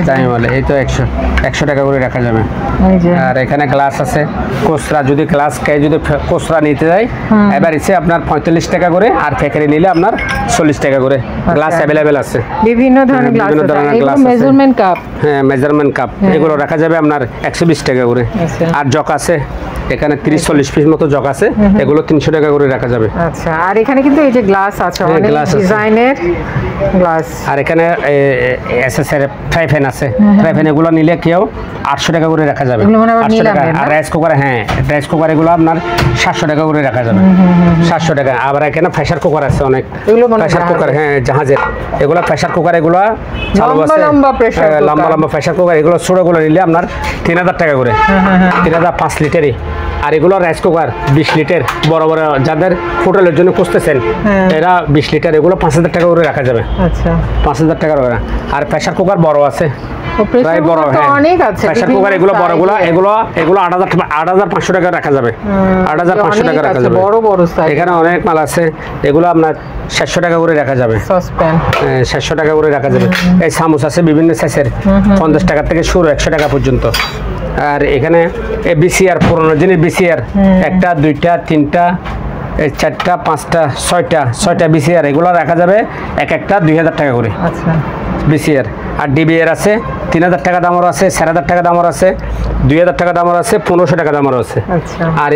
দামি বলে। এই তো 100 টাকা করে রাখা যাবে। আর এখানে গ্লাস আছে খুচরা, যদি গ্লাস যদি খুচরা নিতে যায় এবার এসে আপনার 45 টাকা করে, আর প্যাকেটে নিলে আপনার 40 টাকা করে। গ্লাস অ্যাভেলেবেল আছে, বিভিন্ন ধরনের গ্লাস আছে। মেজারমেন্ট কাপ, হ্যাঁ মেজারমেন্ট কাপ, এগুলো রাখা যাবে আপনার 120 টাকা করে। আর জগ আছে, এখানে 30-40 পিস মতো জগ আছে, এগুলো 300 টাকা করে রাখা যাবে। আচ্ছা আর এখানে কিন্তু এই যে গ্লাস আছে, অনেক ডিজাইনের গ্লাস। আর এখানে এসএস এর ফ্রাই প্যান আছে, ফ্রাই প্যান এগুলো নিলে কেউ 800 টাকা করে রাখা যাবে। 800 টাকা। আর রাইস কুকার, হ্যাঁ রাইস কুকার এগুলো আপনার 700 টাকা করে রাখা যাবে। 700 টাকা। আবার এখানে প্রেসার কুকার আছে অনেক, প্রেসার কুকার, হ্যাঁ জাহাজের। এগুলো প্রেসার কুকার, এগুলো চালু আছে, লম্বা লম্বা প্রেসার কুকার। এগুলো ছোটগুলো নিলে আপনার 3000 টাকা করে। 3000 5 লিটারই আর এগুলো রাইস কুকার 20 লিটার বড় বড় যাদের হোটেলের জন্য খুঁজতেছেন এরা 20 লিটার এগুলো 5000 টাকা করে রাখা যাবে। আচ্ছা 5000 টাকা করে। আর প্রেসার কুকার বড় আছে, প্রায় বড়, হ্যাঁ অনেক আছে প্রেসার কুকার এগুলো বড়গুলো, এগুলো 8500 টাকা রাখা যাবে। 8500 টাকা রাখা যাবে, বড় বড় সাইজ। এখানে অনেক মাল আছে, এগুলো আপনার 700 টাকা করে রাখা যাবে। সসপ্যান 700 টাকা করে রাখা যাবে। এই চামচ আছে বিভিন্ন সাইজের, 50 টাকা থেকে শুরু 100 টাকা পর্যন্ত। আর এখানে বিসিআর পুরোনো জিনিস, বিসিআর 1টা 2টা 3টা 4টা 5টা 6টা বিসিআর এগুলো রাখা যাবে একটা 2000 টাকা করে। আচ্ছা বিসিআর। আর ডিবিআর আছে 3000 টাকা দামের আছে, 4000 টাকা দামের আছে, 2000 টাকা দামের আছে, 1500 টাকা দামের আছে। আচ্ছা আর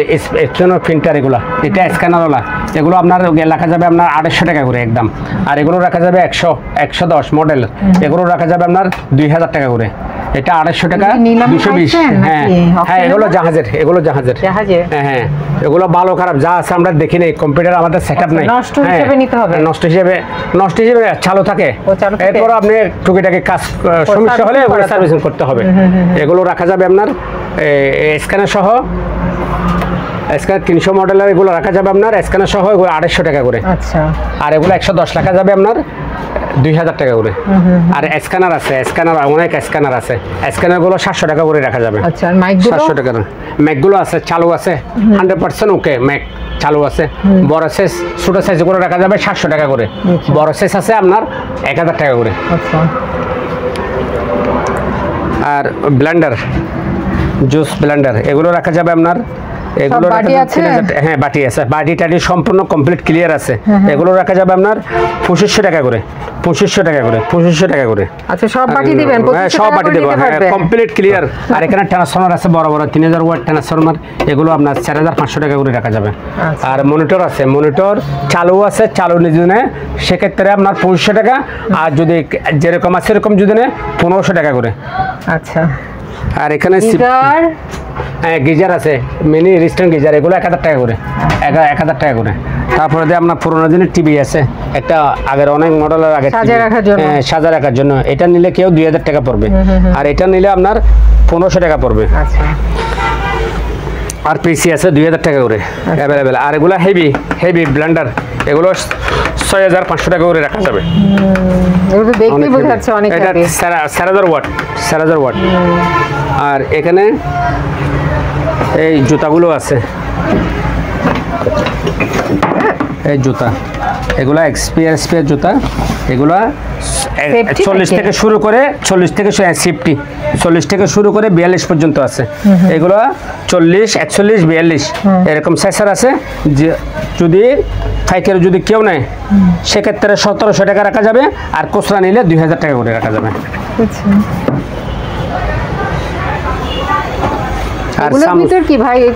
এক্সটার্নাল প্রিন্টার এগুলো, এটা স্ক্যানারওয়ালা, এগুলো আপনার রাখা যাবে আপনার 250 টাকা করে একদম। আর এগুলো রাখা যাবে 110 মডেল, এগুলো রাখা যাবে আপনার 2000 টাকা করে। এটা 250 টাকা 220। হ্যাঁ হ্যাঁ এগুলো জাহাজের, এগুলো জাহাজের। হ্যাঁ হ্যাঁ এগুলো ভালো খারাপ যা আছে আমরা দেখি নেই, কম্পিউটার আমাদের সেটআপ নাই। নষ্ট হিসেবে নিতে হবে, নষ্ট হিসেবে চালু থাকে। এরপর আপনি টুকিটাকি কাজ সমস্যা হলে এগুলো সার্ভিসিং করতে হবে। এগুলো রাখা যাবে আপনার স্ক্যানার সহ, স্ক্যানার 300 মডেলের এগুলো রাখা যাবে আপনার স্ক্যানার সহ, এগুলো 250 টাকা করে। আচ্ছা আর এগুলো 110 রাখা যাবে আপনার 2000 টাকা করে। আর স্ক্যানার আছে, স্ক্যানার অনেক স্ক্যানার আছে, স্ক্যানারগুলো 700 টাকা করে রাখা যাবে। আচ্ছা আর মাইকগুলো 700 টাকা। ম্যাকগুলো আছে, চালু আছে 100% ওকে, ম্যাক চালু আছে। বড় সাইজ ছোট সাইজ করে রাখা যাবে 700 টাকা করে। বড় সাইজ আছে আপনার 1000 টাকা করে। আচ্ছা আর ব্লেন্ডার, জুস ব্লেন্ডার এগুলো রাখা যাবে আপনার, এগুলো বাটি আছে? হ্যাঁ বাটি আছে, বাটি টাটি সম্পূর্ণ কমপ্লিট ক্লিয়ার আছে। এগুলো রাখা যাবে আপনার 2500 টাকা করে, 2500 টাকা করে, 2500 টাকা করে। আচ্ছা সব বাটি দিবেন? হ্যাঁ সব বাটি দেবো, হ্যাঁ কমপ্লিট ক্লিয়ার। আর এখানে ট্রান্সফরমার আছে বড় বড় 3000 ওয়াট ট্রান্সফরমার, এগুলো আপনার 4500 টাকা করে রাখা যাবে। আর মনিটর আছে, মনিটর চালু আছে, চালু নিজে নেয় সেক্ষেত্রে আপনার 2500 টাকা। আর যদি যেরকম আছে সেরকম যদি নেয় 1500 টাকা করে। আচ্ছা আর এখানে হ্যাঁ গিজার আছে, মিনি রিস্টার্ন গিজার, এগুলো 1000 টাকা করে, 1000 টাকা করে। তারপরে দিয়ে আপনার পুরোনো দিনের টিভি আছে একটা, আগের অনেক মডেলের আগে সাজা রাখার জন্য। এটা নিলে কেউ 2000 টাকা পড়বে, আর এটা নিলে আপনার 1500 টাকা পড়বে। আচ্ছা আর পিসি আছে 2000 টাকা করে অ্যাভেলেবেল। আর এগুলো হেভি হেভি ব্লেন্ডার, এগুলো 6500 টাকা করে রাখা যাবে। এগুলো দেখতে বোঝা যাচ্ছে অনেক এটা হেভি। 4000 watt, 4000 watt. আর এখানে এই জুতাগুলো আছে, এই জুতা এগুলা এক্সপিয়ার জুতা, এগুলা 40 থেকে শুরু করে 40 থেকে সেফটি 40 থেকে শুরু করে 42 পর্যন্ত আছে। এগুলো 40 41 42 এরকম সাইজের আছে। যদি পাইকারি যদি কেউ নেয় সেক্ষেত্রে 1700 টাকা রাখা যাবে, আর খুচরা নিলে 2000 টাকা করে রাখা যাবে।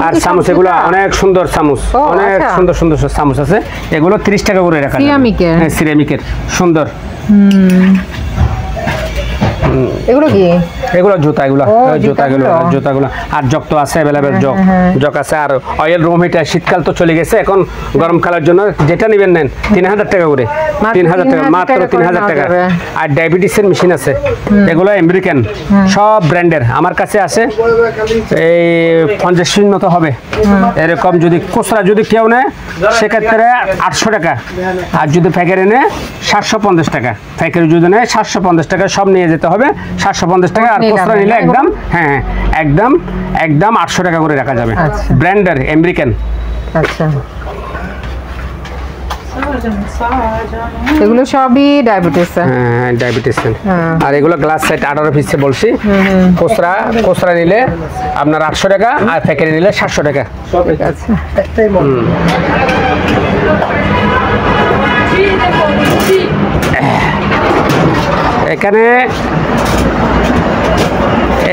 আর চামচ এগুলো অনেক সুন্দর চামচ, অনেক সুন্দর সুন্দর চামচ আছে, এগুলো 30 টাকা করে রাখা যাবে। হ্যাঁ সিরামিকের সুন্দর। এগুলো কি? এগুলো জুতা, জুতাগুলো। আর জগ তো আছে অ্যাভেলেবেল, জগ আছে। আর অয়েল রুম হিটার, শীতকাল তো চলে গেছে, এখন গরমকালের জন্য যেটা নেবেন নেন 3000 টাকা করে, 3000 টাকা মাত্র 3000 টাকা। আর ডায়াবেটিসের মেশিন আছে, এগুলো আমেরিকান সব ব্র্যান্ডের আমার কাছে আছে। এই 50 মতো হবে এরকম। যদি খুচরা যদি কেউ নেয় সেক্ষেত্রে 800 টাকা, আর যদি পাইকারি নেয় 750 টাকা। পাইকারি যদি নেয় 750 টাকা, সব নিয়ে যেতে হবে 750 টাকা। আর খুচরা নিলে একদম হ্যাঁ একদম 800 টাকা করে রাখা যাবে। ব্র্যান্ডের আমেরিকান। আচ্ছা এগুলো সবই ডায়াবেটিস। হ্যাঁ ডায়াবেটিস। আর এগুলো গ্লাস সেট 18 পিসে বলছি। খুচরা নিলে আপনার 800 টাকা, আর প্যাকেটে নিলে 700 টাকা। ঠিক আছে।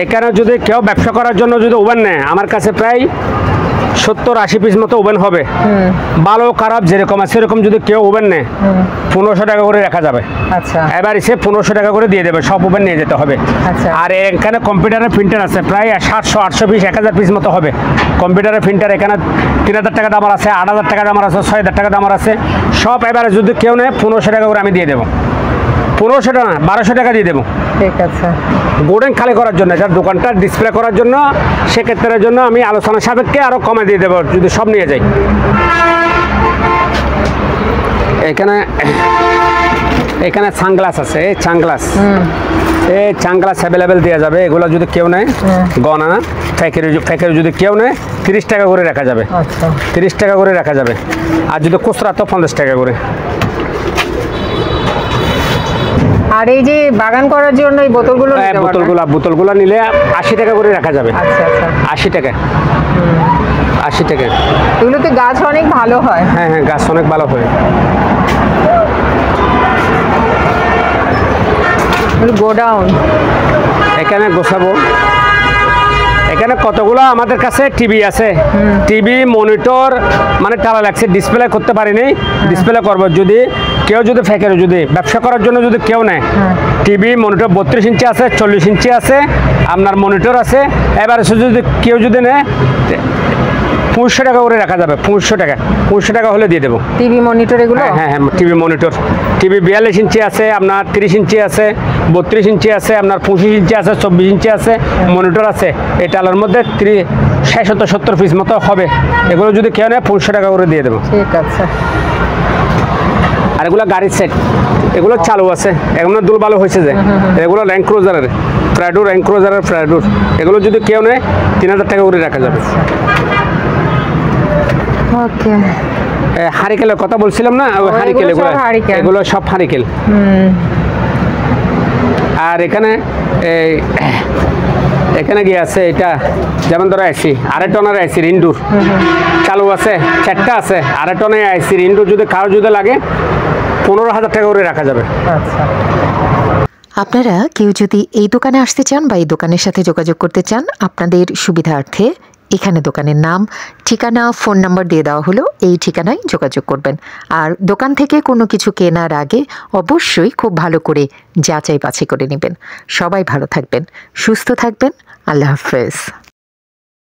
এখানে যদি কেউ ব্যবসা করার জন্য যদি ওভেন নেয়, আমার কাছে প্রায় 70-80 পিস মতো ওভেন হবে। ভালো খারাপ যেরকম আছে সেরকম যদি কেউ ওভেন নেয় 1500 টাকা করে রাখা যাবে। আচ্ছা এবার এসে 1500 টাকা করে দিয়ে দেবে, সব ওভেন নিয়ে যেতে হবে। আর এখানে কম্পিউটারের প্রিন্টার আছে প্রায় 700-800 পিস, 1000 পিস মতো হবে। কম্পিউটারের প্রিন্টার এখানে 3000 টাকা দাম আছে, 8000 টাকা দাম আছে, 6000 টাকা দাম আছে সব। এবারে যদি কেউ নেয় 1500 টাকা করে আমি দিয়ে দেবো। 1500 টাকা না 1200 টাকা দিয়ে দেবো ঠিক আছে। গোডেন খালি করার জন্য, এটা দোকানটা ডিসপ্লে করার জন্য, সেক্ষেত্রের জন্য আমি আলোচনা সাপেক্ষে আরও কমে দিয়ে দেবো যদি সব নিয়ে যাই। এখানে এখানে সানগ্লাস আছে, এই সানগ্লাস, এই সানগ্লাস অ্যাভেলেবেল দেওয়া যাবে। এগুলো যদি কেউ নেয় গনা ফ্যাকের যদি কেউ নেয় 30 টাকা করে রাখা যাবে। আচ্ছা 30 টাকা করে রাখা যাবে। আর যদি খুচরা তো 50 টাকা করে। আর এই যে বাগান করার জন্য এই বোতলগুলো নিতে পারবেন? বোতলগুলো নিলে 80 টাকা করে রাখা যাবে। আচ্ছা আচ্ছা 80 টাকা 80 টাকা। এগুলোতে গাছ অনেক ভালো হয়। হ্যাঁ হ্যাঁ, গাছ অনেক ভালো হয়। গোডাউন এখানে গোছাবো। এখানে কতগুলো আমাদের কাছে টিভি আছে, টিভি মনিটর মানে তালা লাগছে, ডিসপ্লে করতে পারিনি, ডিসপ্লে করবো। যদি কেউ যদি ফ্যাকের যদি ব্যবসা করার জন্য যদি কেউ নেয়, টিভি মনিটর 32 ইঞ্চি আছে, 40 ইঞ্চি আছে, আপনার মনিটর আছে। এবার যদি কেউ যদি নেয় 500 টাকা করে রাখা যাবে। 500 টাকা হলে দিয়ে দেবো। টিভি মনিটর এগুলো? হ্যাঁ হ্যাঁ, টিভি মনিটর, টিভি 42 ইঞ্চি আছে, আপনার 30 ইঞ্চি আছে, 32 ইঞ্চি আছে, আপনার 25 ইঞ্চি আছে, 24 ইঞ্চি আছে, মনিটর আছে। এই টালার মধ্যে 60-70 পিস মতো হবে। এগুলো যদি কেউ নেয় 500 টাকা করে দিয়ে দেবো। ঠিক আছে। আর এগুলো গাড়ির সেট, এগুলো চালু আছে, এগুলো দুল ভালো হয়েছে যে। এগুলো র্যাঙ্ক ক্রুজারের প্রাডুর, র্যাঙ্ক ক্রুজারের প্রাডুর। এগুলো যদি কেউ নেয় 3000 টাকা করে রাখা যাবে। ওকে। হারিকেলের কথা বলছিলাম না, হারিকেল, এগুলো সব হারিকেল। আর এখানে এখানে গিয়ে আছে এটা, যেমন ধরো আইসি 2.5 টনের আইসির ইনডোর চালু আছে, 4টা আছে 2.5 টনের আইসির ইনডোর। যদি কারো যদি লাগে 15,000 টাকা করে রাখা যাবে। আচ্ছা। আপনারা কেউ যদি এই দোকানে আসতে চান বা এই দোকানের সাথে যোগাযোগ করতে চান, আপনাদের সুবিধার্থে এখানে দোকানের নাম, ঠিকানা, ফোন নাম্বার দিয়ে দেওয়া হলো। এই ঠিকানায় যোগাযোগ করবেন। আর দোকান থেকে কোনো কিছু কেনার আগে অবশ্যই খুব ভালো করে যাচাই বাছাই করে নেবেন। সবাই ভালো থাকবেন, সুস্থ থাকবেন। আল্লাহ হাফেজ।